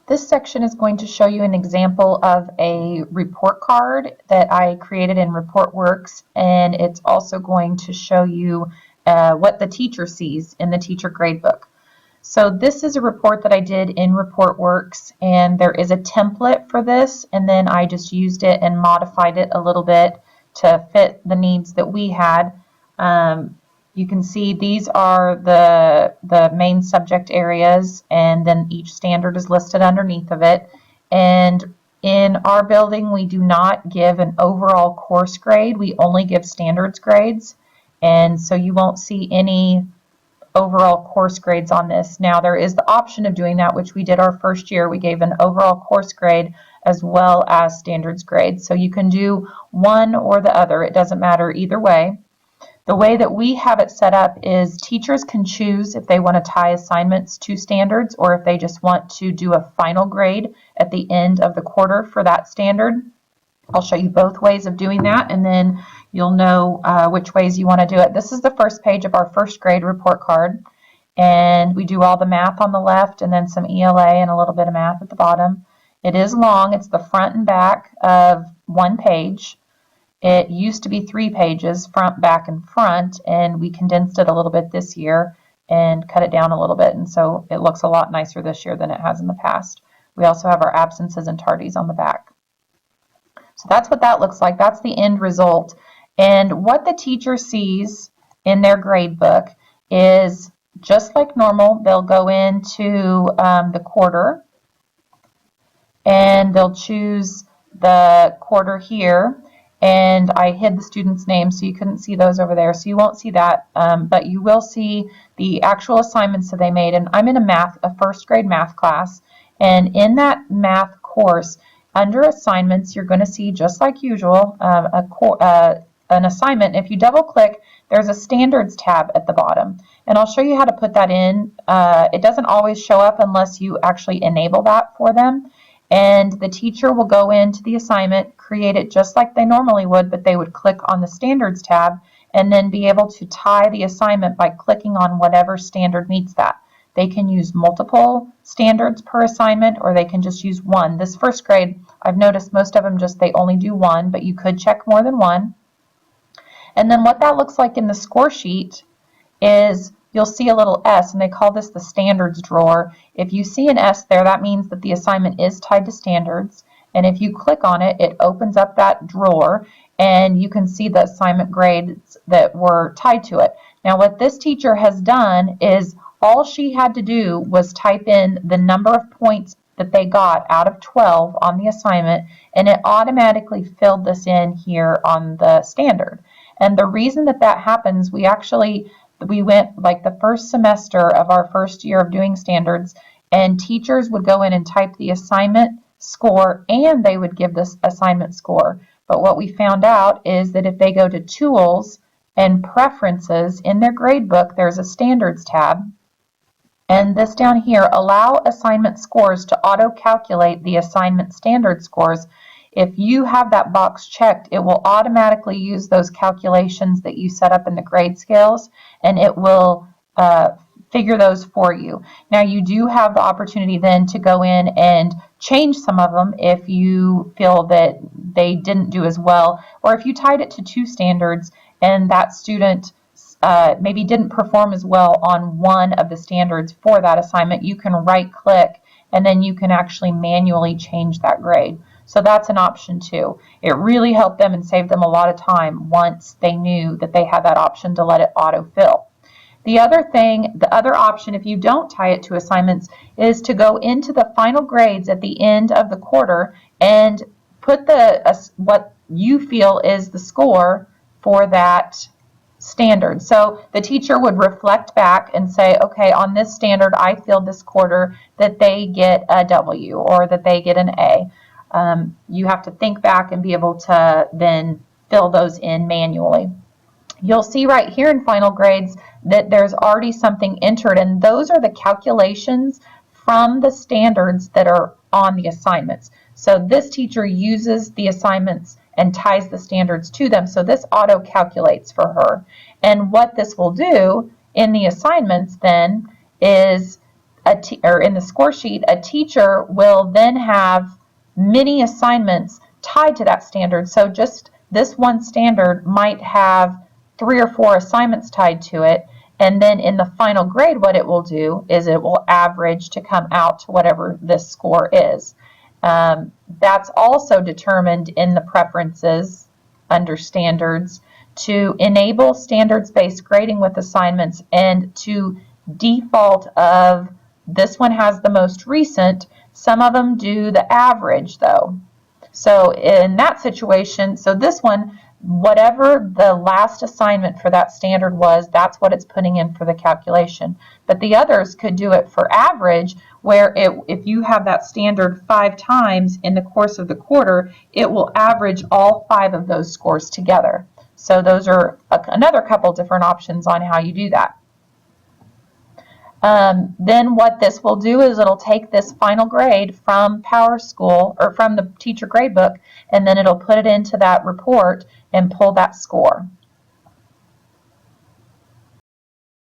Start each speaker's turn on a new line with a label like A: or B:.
A: This section is going to show you an example of a report card that I created in ReportWorks, and it's also going to show you what the teacher sees in the teacher gradebook. So this is a report that I did in ReportWorks, and there is a template for this, and then I just used it and modified it a little bit to fit the needs that we had. You can see these are the main subject areas, and then each standard is listed underneath of it. And in our building, we do not give an overall course grade. We only give standards grades, and so you won't see any overall course grades on this. Now, there is the option of doing that, which we did our first year. We gave an overall course grade as well as standards grade. So you can do one or the other. It doesn't matter either way. The way that we have it set up is teachers can choose if they want to tie assignments to standards or if they just want to do a final grade at the end of the quarter for that standard. I'll show you both ways of doing that, and then you'll know which ways you want to do it. This is the first page of our first grade report card, and we do all the math on the left and then some ELA and a little bit of math at the bottom. It is long. It's the front and back of one page. It used to be 3 pages, front, back, and front, and we condensed it a little bit this year and cut it down a little bit, and so it looks a lot nicer this year than it has in the past. We also have our absences and tardies on the back. So that's what that looks like. That's the end result. And what the teacher sees in their grade book is just like normal. They'll go into the quarter, and they'll choose the quarter here. And I hid the students' names so you couldn't see those over there, so you won't see that, but you will see the actual assignments that they made. And I'm in a first grade math class, and in that math course, under assignments, you're going to see, just like usual, an assignment. If you double click, there's a standards tab at the bottom, and I'll show you how to put that in. It doesn't always show up unless you actually enable that for them. And the teacher will go into the assignment, create it just like they normally would, but they would click on the standards tab and then be able to tie the assignment by clicking on whatever standard meets that. They can use multiple standards per assignment, or they can just use one. This first grade, I've noticed most of them they only do one, but you could check more than one. And then what that looks like in the score sheet is you'll see a little S, and they call this the standards drawer. If you see an S there, that means that the assignment is tied to standards. And if you click on it, it opens up that drawer, and you can see the assignment grades that were tied to it. Now, what this teacher has done is all she had to do was type in the number of points that they got out of 12 on the assignment, and it automatically filled this in here on the standard. And the reason that that happens, we went like the first semester of our first year of doing standards, and teachers would go in and type the assignment score, and they would give this assignment score. But what we found out is that if they go to Tools and Preferences in their gradebook, there's a Standards tab. And this down here, Allow Assignment Scores to auto-calculate the assignment standard scores. If you have that box checked, it will automatically use those calculations that you set up in the grade scales, and it will figure those for you. Now, you do have the opportunity then to go in and change some of them if you feel that they didn't do as well, or if you tied it to 2 standards and that student maybe didn't perform as well on one of the standards for that assignment, you can right-click, and then you can actually manually change that grade. So that's an option too. It really helped them and saved them a lot of time once they knew that they had that option to let it autofill. The other option, if you don't tie it to assignments, is to go into the final grades at the end of the quarter and put what you feel is the score for that standard. So the teacher would reflect back and say, okay, on this standard, I feel this quarter that they get a W or that they get an A. You have to think back and be able to then fill those in manually. You'll see right here in final grades that there's already something entered, and those are the calculations from the standards that are on the assignments. So this teacher uses the assignments and ties the standards to them, so this auto calculates for her. And what this will do in the assignments then is or in the score sheet, a teacher will then have many assignments tied to that standard. So just this one standard might have 3 or 4 assignments tied to it. And then in the final grade, what it will do is it will average to come out to whatever this score is. That's also determined in the preferences under standards to enable standards-based grading with assignments and to default of this one has the most recent. Some of them do the average though. So in that situation, so this one, whatever the last assignment for that standard was, that's what it's putting in for the calculation. But the others could do it for average, where if you have that standard 5 times in the course of the quarter, it will average all 5 of those scores together. So those are another couple different options on how you do that. Then what this will do is it'll take this final grade from PowerSchool or from the teacher gradebook, and then it'll put it into that report and pull that score.